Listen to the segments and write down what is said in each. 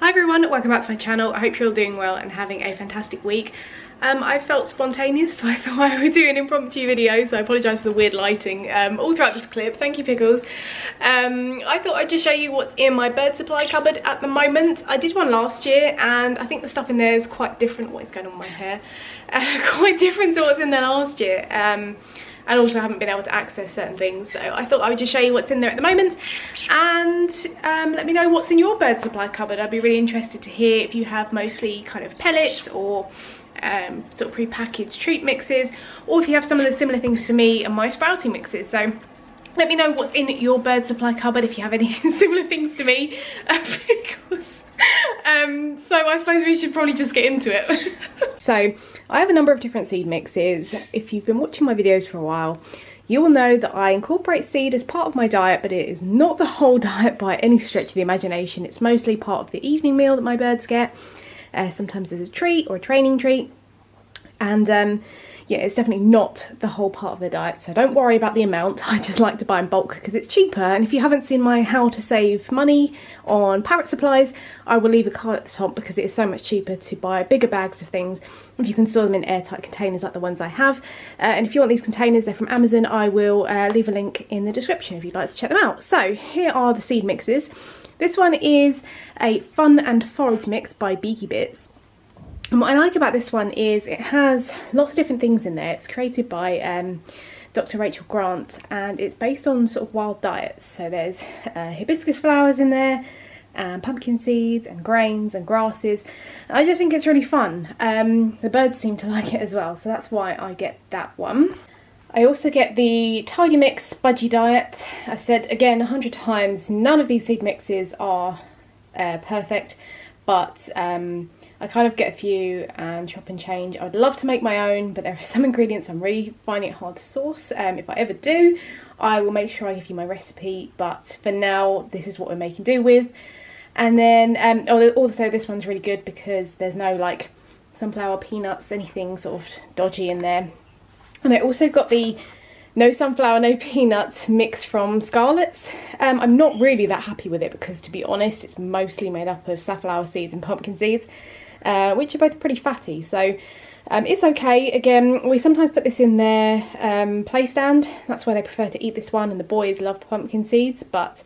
Hi everyone, welcome back to my channel. I hope you're all doing well and having a fantastic week. I felt spontaneous, so I thought I would do an impromptu video, so I apologise for the weird lighting all throughout this clip. Thank you, Pickles. I thought I'd just show you what's in my bird supply cupboard at the moment. I did one last year and I think the stuff in there is quite different. What is going on with my hair? Quite different to what's in there last year. And also haven't been able to access certain things, so I thought I would just show you what's in there at the moment and let me know what's in your bird supply cupboard. I'd be really interested to hear if you have mostly kind of pellets or sort of pre-packaged treat mixes, or if you have some of the similar things to me and my sprouting mixes. So let me know what's in your bird supply cupboard if you have any similar things to me, because so I suppose we should probably just get into it. So I have a number of different seed mixes. If you've been watching my videos for a while, you will know that I incorporate seed as part of my diet, but it is not the whole diet by any stretch of the imagination. It's mostly part of the evening meal that my birds get. Sometimes as a treat or a training treat. And yeah, it's definitely not the whole part of the diet, so don't worry about the amount. I just like to buy in bulk because it's cheaper. And if you haven't seen my how to save money on parrot supplies, I will leave a card at the top because it is so much cheaper to buy bigger bags of things if you can store them in airtight containers like the ones I have. And if you want these containers, they're from Amazon. I will leave a link in the description if you'd like to check them out. So here are the seed mixes. This one is a fun and forage mix by Beaky Bits. And what I like about this one is it has lots of different things in there. It's created by Dr. Rachel Grant and it's based on sort of wild diets. So there's hibiscus flowers in there and pumpkin seeds and grains and grasses. And I just think it's really fun. The birds seem to like it as well, so that's why I get that one. I also get the Tidy Mix Budgie Diet. I've said again 100 times, none of these seed mixes are perfect, but I kind of get a few and chop and change. I'd love to make my own, but there are some ingredients I'm really finding it hard to source. If I ever do, I will make sure I give you my recipe, but for now, this is what we're making do with. And then, also this one's really good because there's no like sunflower, peanuts, anything sort of dodgy in there. And I also got the no sunflower, no peanuts mix from Scarlett's. I'm not really that happy with it because, to be honest, it's mostly made up of safflower seeds and pumpkin seeds, which are both pretty fatty. So it's okay. Again, we sometimes put this in their play stand. That's where they prefer to eat this one, and the boys love pumpkin seeds. But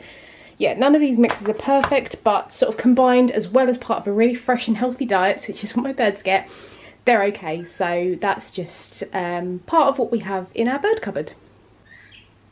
yeah, none of these mixes are perfect, but sort of combined as well as part of a really fresh and healthy diet, which is what my birds get, they're okay. So that's just part of what we have in our bird cupboard.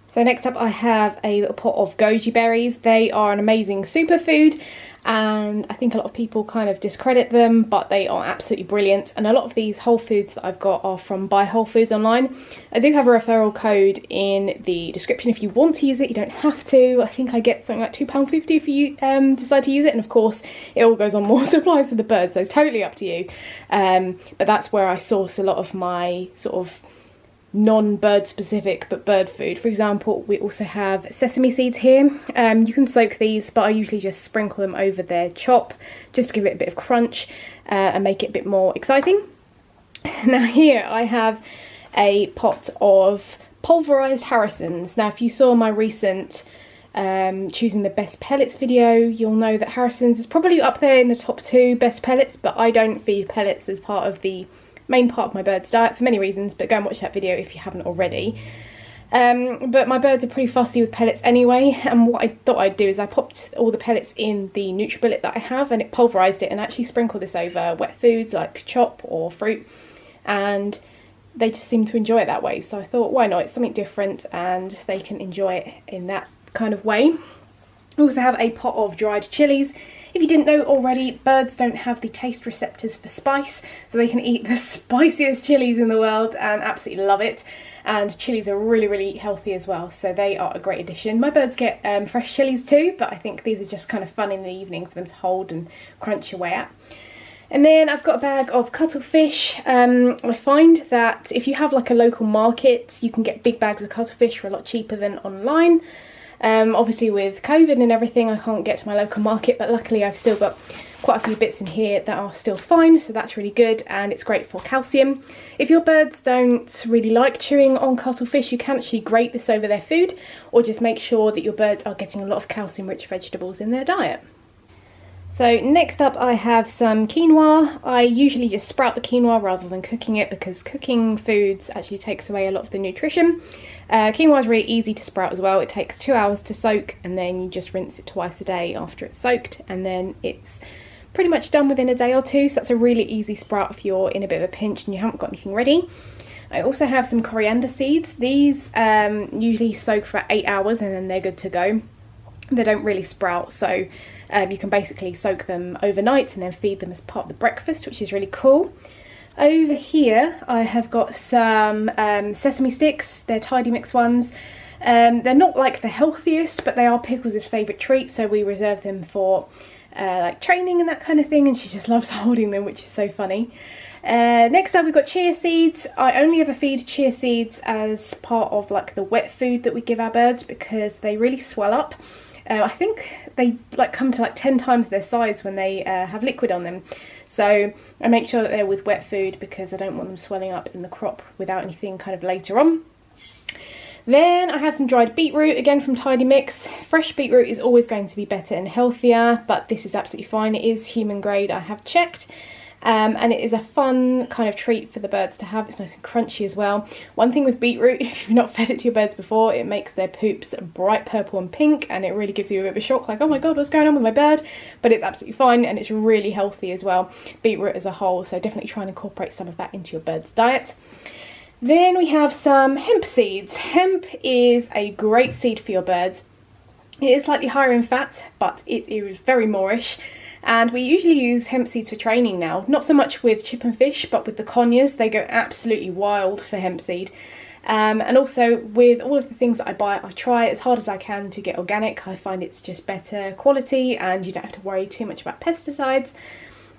So next up I have a little pot of goji berries. They are an amazing superfood and I think a lot of people kind of discredit them, but they are absolutely brilliant. And a lot of these whole foods that I've got are from Buy Whole Foods online. I do have a referral code in the description if you want to use it. You don't have to. I think I get something like £2.50 if you decide to use it, and of course it all goes on more supplies for the birds, so totally up to you. But that's where I source a lot of my sort of non-bird specific but bird food. For example, we also have sesame seeds here. You can soak these, but I usually just sprinkle them over their chop just to give it a bit of crunch and make it a bit more exciting. Now here I have a pot of pulverized Harrisons. Now if you saw my recent choosing the best pellets video, you'll know that Harrisons is probably up there in the top 2 best pellets, but I don't feed pellets as part of the main part of my bird's diet for many reasons, but go and watch that video if you haven't already. But my birds are pretty fussy with pellets anyway, and what I thought I'd do is I popped all the pellets in the NutriBullet that I have and it pulverised it, and actually sprinkled this over wet foods like chop or fruit, and they just seem to enjoy it that way. So I thought, why not? It's something different and they can enjoy it in that kind of way. I also have a pot of dried chilies. If you didn't know already, birds don't have the taste receptors for spice, so they can eat the spiciest chilies in the world and absolutely love it. And chilies are really, really healthy as well, so they are a great addition. My birds get fresh chilies too, but I think these are just kind of fun in the evening for them to hold and crunch away at. And then I've got a bag of cuttlefish. I find that if you have like a local market, you can get big bags of cuttlefish for a lot cheaper than online. Obviously with COVID and everything, I can't get to my local market, but luckily I've still got quite a few bits in here that are still fine, so that's really good, and it's great for calcium. If your birds don't really like chewing on cuttlefish, you can actually grate this over their food, or just make sure that your birds are getting a lot of calcium rich vegetables in their diet. So next up I have some quinoa. I usually just sprout the quinoa rather than cooking it because cooking foods actually takes away a lot of the nutrition. Quinoa is really easy to sprout as well. It takes 2 hours to soak and then you just rinse it twice a day after it's soaked, and then it's pretty much done within a day or two. So that's a really easy sprout if you're in a bit of a pinch and you haven't got anything ready. I also have some coriander seeds. These usually soak for 8 hours and then they're good to go. They don't really sprout, so you can basically soak them overnight and then feed them as part of the breakfast, which is really cool. Over here I have got some sesame sticks. They're Tidy Mix ones. They're not like the healthiest, but they are Pickles' favourite treat, so we reserve them for like training and that kind of thing, and she just loves holding them, which is so funny. Next up we've got chia seeds. I only ever feed chia seeds as part of like the wet food that we give our birds because they really swell up. I think they like come to like 10 times their size when they have liquid on them. So I make sure that they're with wet food because I don't want them swelling up in the crop without anything kind of later on. Then I have some dried beetroot, again from Tidy Mix. Fresh beetroot is always going to be better and healthier, but this is absolutely fine. It is human grade, I have checked. And it is a fun kind of treat for the birds to have. It's nice and crunchy as well. One thing with beetroot, if you've not fed it to your birds before, it makes their poops bright purple and pink, and it really gives you a bit of a shock, like, oh my god, what's going on with my bird? But it's absolutely fine, and it's really healthy as well, beetroot as a whole, so definitely try and incorporate some of that into your bird's diet. Then we have some hemp seeds. Hemp is a great seed for your birds. It is slightly higher in fat, but it is very moreish. And we usually use hemp seeds for training now. Not so much with chip and fish, but with the conures, they go absolutely wild for hemp seed. And also with all of the things that I buy, I try as hard as I can to get organic. I find it's just better quality and you don't have to worry too much about pesticides.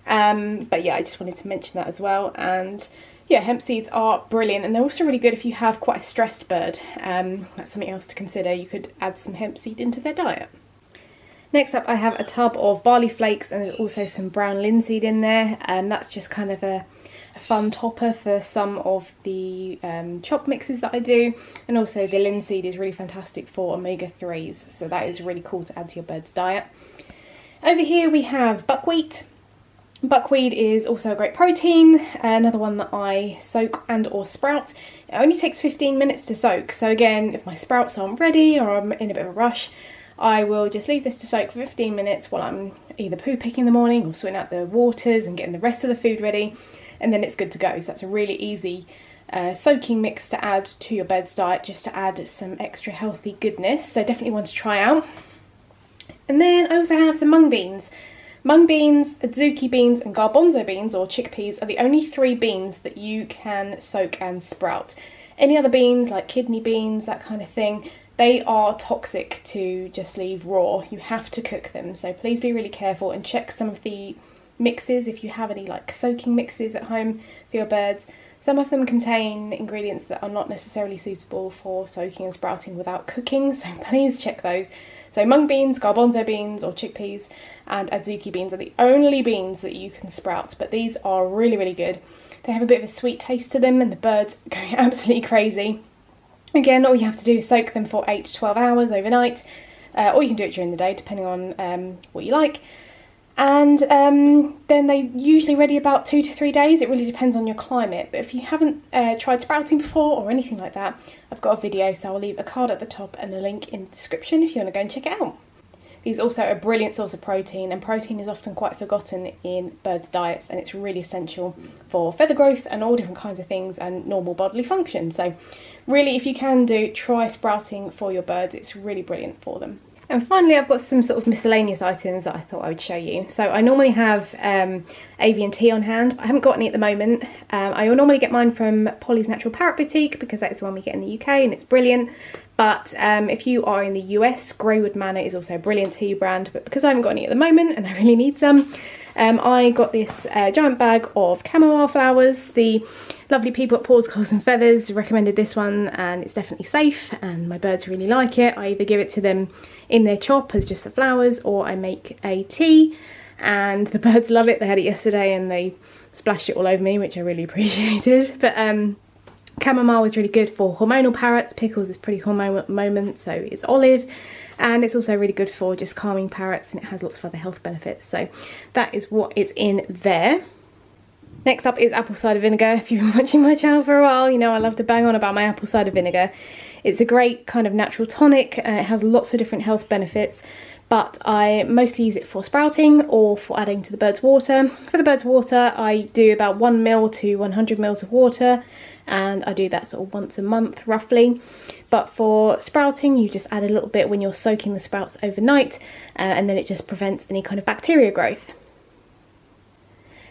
But yeah, I just wanted to mention that as well. And yeah, hemp seeds are brilliant, and they're also really good if you have quite a stressed bird. That's something else to consider. You could add some hemp seed into their diet. Next up I have a tub of barley flakes, and there's also some brown linseed in there. That's just kind of a fun topper for some of the chop mixes that I do, and also the linseed is really fantastic for omega-3s, so that is really cool to add to your bird's diet. Over here we have buckwheat. Buckwheat is also a great protein, another one that I soak and or sprout. It only takes 15 minutes to soak, so again, if my sprouts aren't ready or I'm in a bit of a rush, I will just leave this to soak for 15 minutes while I'm either poo picking in the morning or sorting out the waters and getting the rest of the food ready, and then it's good to go. So that's a really easy soaking mix to add to your bird's diet, just to add some extra healthy goodness, so definitely one to try out. And then I also have some mung beans. Mung beans, adzuki beans and garbanzo beans or chickpeas are the only 3 beans that you can soak and sprout. Any other beans like kidney beans, that kind of thing, they are toxic to just leave raw. You have to cook them, so please be really careful and check some of the mixes if you have any like soaking mixes at home for your birds. Some of them contain ingredients that are not necessarily suitable for soaking and sprouting without cooking, so please check those. So mung beans, garbanzo beans or chickpeas and adzuki beans are the only beans that you can sprout, but these are really, really good. They have a bit of a sweet taste to them and the birds are going absolutely crazy. Again, all you have to do is soak them for 8 to 12 hours overnight, or you can do it during the day depending on what you like. And then they usually ready about 2 to 3 days. It really depends on your climate, but if you haven't tried sprouting before or anything like that, I've got a video, so I'll leave a card at the top and a link in the description if you want to go and check it out. These are also a brilliant source of protein, and protein is often quite forgotten in birds' diets, and it's really essential for feather growth and all different kinds of things and normal bodily function. So really, if you can try sprouting for your birds, it's really brilliant for them. And finally, I've got some sort of miscellaneous items that I thought I would show you. So I normally have avian tea on hand. I haven't got any at the moment. I normally get mine from Polly's Natural Parrot Boutique because that is the one we get in the UK and it's brilliant. But if you are in the US, Greywood Manor is also a brilliant tea brand. But because I haven't got any at the moment and I really need some, I got this giant bag of chamomile flowers. The lovely people at Paws, Claws and Feathers recommended this one, and it's definitely safe and my birds really like it. I either give it to them in their chop as just the flowers, or I make a tea and the birds love it. They had it yesterday and they splashed it all over me, which I really appreciated. But chamomile is really good for hormonal parrots. Pickles is pretty hormonal at the moment, so is Olive. and it's also really good for just calming parrots, and it has lots of other health benefits. So that is what is in there. Next up is apple cider vinegar. If you've been watching my channel for a while, you know I love to bang on about my apple cider vinegar. It's a great kind of natural tonic. It has lots of different health benefits, but I mostly use it for sprouting or for adding to the bird's water. For the bird's water, I do about 1 ml to 100 ml of water, and I do that sort of once a month roughly. But for sprouting, you just add a little bit when you're soaking the sprouts overnight, and then it just prevents any kind of bacteria growth.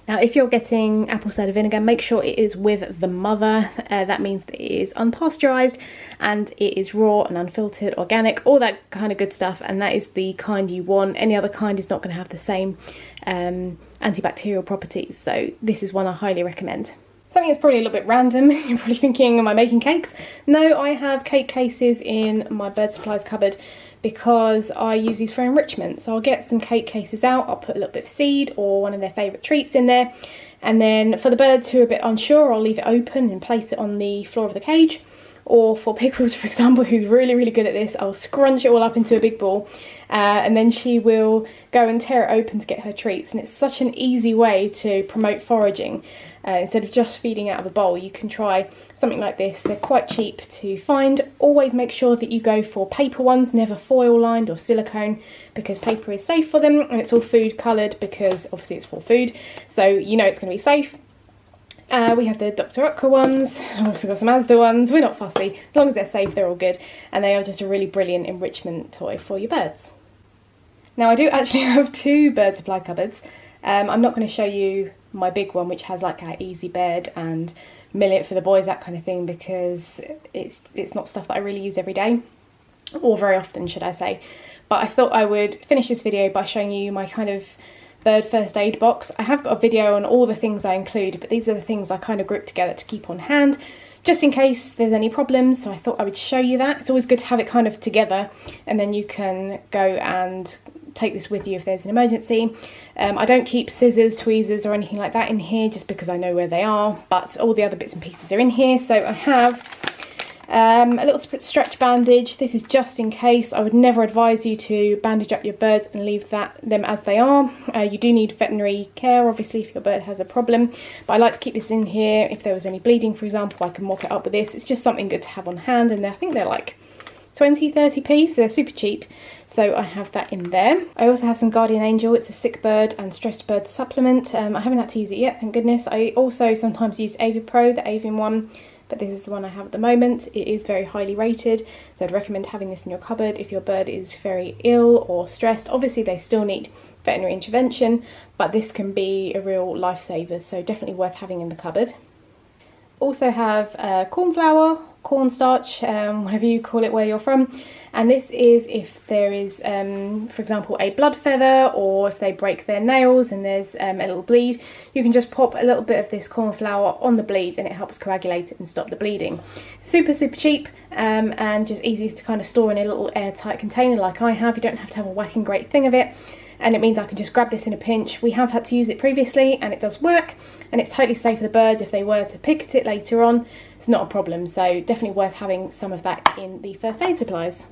Now, if you're getting apple cider vinegar, make sure it is with the mother. That means that it is unpasteurised and it is raw and unfiltered, organic, all that kind of good stuff, and that is the kind you want. Any other kind is not going to have the same antibacterial properties, so this is one I highly recommend. Something that's probably a little bit random, you're probably thinking, am I making cakes? No, I have cake cases in my bird supplies cupboard because I use these for enrichment. So I'll get some cake cases out, I'll put a little bit of seed or one of their favourite treats in there, and then for the birds who are a bit unsure, I'll leave it open and place it on the floor of the cage. Or for Pickles, for example, who's really good at this, I'll scrunch it all up into a big ball, and then she will go and tear it open to get her treats. And it's such an easy way to promote foraging. Instead of just feeding out of a bowl, you can try something like this. They're quite cheap to find. Always make sure that you go for paper ones, never foil lined or silicone, because paper is safe for them, and it's all food coloured because obviously it's for food, so you know it's going to be safe. We have the Dr. Oetker ones, I've also got some Asda ones. We're not fussy, as long as they're safe they're all good, and they are just a really brilliant enrichment toy for your birds. Now I do actually have 2 bird supply cupboards. I'm not going to show you my big one, which has like our easy bed and millet for the boys, that kind of thing, because it's not stuff that I really use every day, or very often should I say. But I thought I would finish this video by showing you my kind of bird first aid box. I have got a video on all the things I include, but these are the things I kind of grouped together to keep on hand just in case there's any problems, so I thought I would show you that. It's always good to have it kind of together, and then you can go and take this with you if there's an emergency. I don't keep scissors, tweezers or anything like that in here just because I know where they are, but all the other bits and pieces are in here. So I have a little stretch bandage. This is just in case. I would never advise you to bandage up your birds and leave them as they are. You do need veterinary care obviously if your bird has a problem, but I like to keep this in here. If there was any bleeding, for example, I can mop it up with this. It's just something good to have on hand, and I think they're like 20-30p, so they're super cheap, so I have that in there. I also have some Guardian Angel. It's a sick bird and stressed bird supplement. I haven't had to use it yet, thank goodness. I also sometimes use Avian Pro, the avian one, but this is the one I have at the moment. It is very highly rated, so I'd recommend having this in your cupboard if your bird is very ill or stressed. Obviously they still need veterinary intervention, but this can be a real lifesaver, so definitely worth having in the cupboard. Also have corn flour, cornstarch, whatever you call it where you're from, and this is if there is for example a blood feather, or if they break their nails and there's a little bleed, you can just pop a little bit of this corn flour on the bleed and it helps coagulate it and stop the bleeding. Super cheap, and just easy to kind of store in a little airtight container like I have. You don't have to have a whacking great thing of it, and it means I can just grab this in a pinch. We have had to use it previously and it does work, and it's totally safe for the birds. If they were to pick at it later on, it's not a problem, so definitely worth having some of that in the first aid supplies.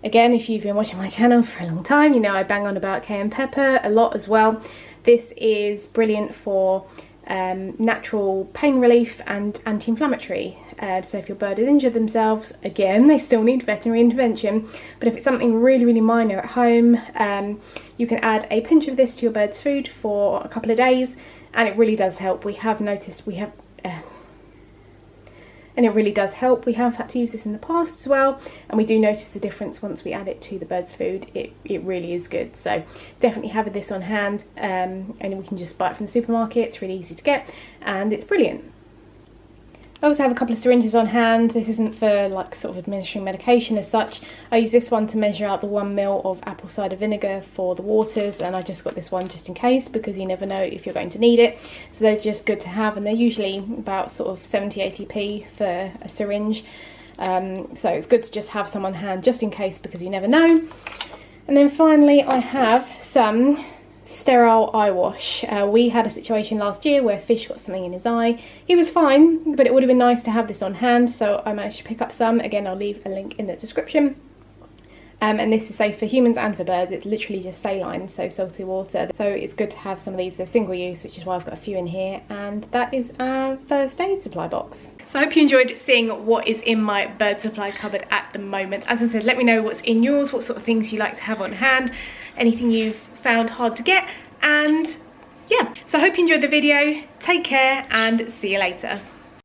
Again, if you've been watching my channel for a long time, you know I bang on about cayenne pepper a lot as well. This is brilliant for natural pain relief and anti-inflammatory. So if your bird has injured themselves, again, they still need veterinary intervention, but if it's something really minor at home, you can add a pinch of this to your bird's food for a couple of days, and it really does help. We have noticed and it really does help. We have had to use this in the past as well, and we do notice the difference once we add it to the bird's food. It really is good, so definitely have this on hand, and we can just buy it from the supermarket. It's really easy to get and it's brilliant. I also have a couple of syringes on hand. This isn't for like sort of administering medication as such. I use this one to measure out the 1 ml of apple cider vinegar for the waters, and I just got this one just in case because you never know if you're going to need it. So they're just good to have, and they're usually about sort of 70-80p for a syringe. So it's good to just have some on hand just in case because you never know. And then finally I have some sterile eye wash. We had a situation last year where Fish got something in his eye. He was fine, but it would have been nice to have this on hand, so I managed to pick up some. Again, I'll leave a link in the description. And this is safe for humans and for birds. It's literally just saline, so salty water. So it's good to have some of these. They're single use, which is why I've got a few in here. And that is our first aid supply box. So I hope you enjoyed seeing what is in my bird supply cupboard at the moment. As I said, let me know what's in yours, what sort of things you like to have on hand, anything you've found hard to get, and yeah. So I hope you enjoyed the video. Take care and see you later.